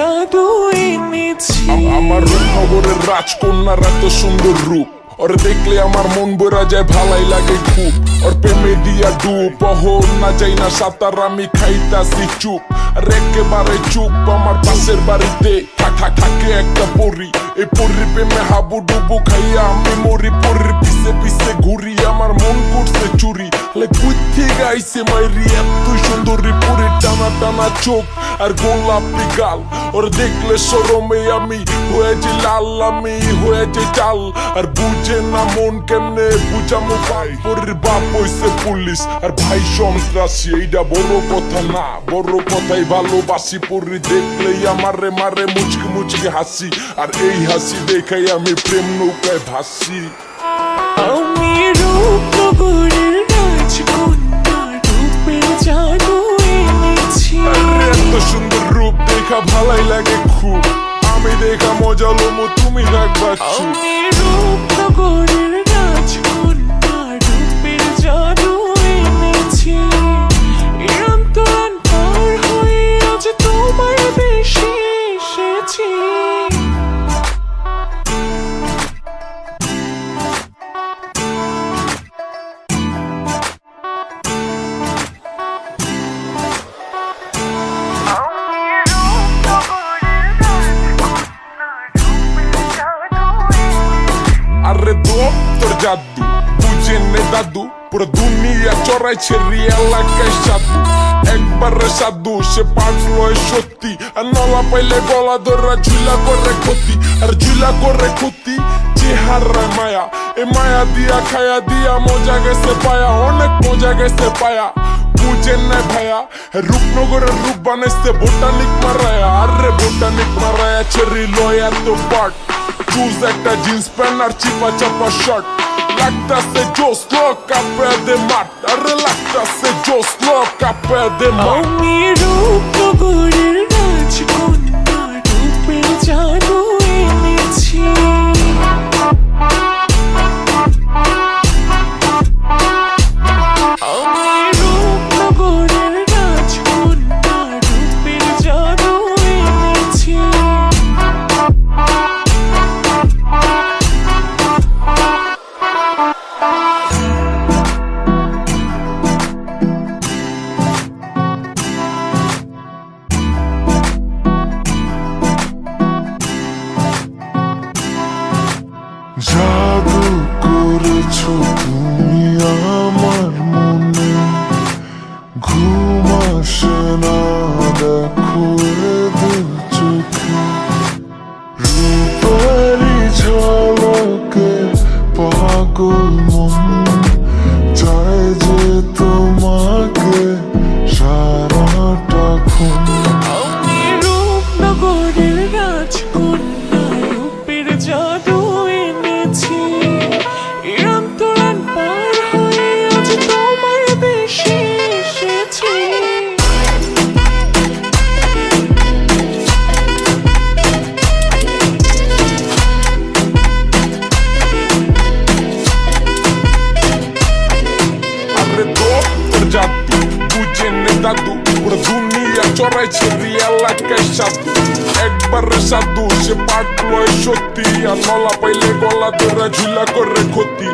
জাদু এনেছি। আমার রূপনগরের রাজকন্যার এত সুন্দর রূপ, ওর দেখলে আমার মন ভরা যায়, ভালাই লাগে খুব। ওর প্রেমে দিয়া ডুব, অহর না যাই না সাঁতার, আমি খাইতাছি চুপ আর একেবারে চুপ। আমার পাশের বাড়িতে থাকে একটা পরী, এই পরীর প্রেমে হাবু ডুবু খাইয়া আমি মরি। পরীর পিছে পিছে ঘুরি, আমার মন করছে চুরি। কুইথে গাইছে মাইরি, এতই সুন্দরী পরীর টানা টানা চোখ আর গোলাপি গাল। ওর দেখলে শরমে আমি হয়ে যে লাল, আমি হয়ে যে চাল। আর বুঝে না মন কেমনে বুঝামো ভাই, পরীর বাপ হইছে পুলিশ আর ভাই সন্ত্রাসী। এইটা বড় কথা না, বড় কথাই ভালোবাসি। পরী দেখলেই আমারে মারে মুচকি মুচকি হাসি, আর এই হাসি দেখাই আমি প্রেম নৌকায় ভাসি। আমি রূপনগরের রাজকন্যা, রূপের জাদু এনেছি। এত সুন্দর রূপ দেখা ভালাই লাগে খুব, আমি দেখা মজা লমু তুমি রাখবা চুপ। আমি রূপনগরের রাজকন্যা, রূপের জাদু এনেছি। অন্তরান পার হয়ে আজ তোমার দেশে এসেছি। আরে তোর জাদু বুঝে নে দাদু, পুরো দুনিয়া চড়াইছে এলাকায় সাধু। একবারে সাধু সে পাগল সত্যি, আর নলা পাইলে গলা ধরা ঝুলা করে ক্ষতি। আর ঝুলা করে ক্ষতি চেহারায় মায়া, এ মায়া দিয়া খায়া দিয়া মজা গেছে পায়া, অনেক মজা গেছে পায়া। বুঝেন না ভাইয়া, রূপনগরের রূপ বানাইছে বোটানিক মারায়া। আরে বোটানিক মারায়া ছেড়ি লয় এত পাট, চুজ একটা জিন্স প্যান্ট আর চিপা চাপা শার্ট। লাগতাছে জোস লোকা পে দে মাঠ, আরে লাগতাছে জোস লোকা পে দে মাঠ। আমি রূপনগরের রাজকন্যা, রূপের জাদু এনেছি। আমি রূপনগরের রাজকন্যা, রূপের জাদু এনেছি। জাদু করেছো তুমি আমার মনে, ঘুম আসে না দেখো এ দু চোখে। রূপালি ঝলকে পাগল মন চায় যে তোমাকে সারাটাক্ষণ। আমি রূপনগরের রাজকন্যা, রূপের জাদু এনেছি। অন্তরান পার হয়ে আজ তোমার দেশে এসেছি। আরে তোর জাদু বুঝে নে দাদু, পুরো দুনিয়া চড়াইছে এলাকায় সাধু। একবারে সাধু সে পাগল সত্যি, আর নলা পাইলে গলা ধরা ঝুলা করে ক্ষতি।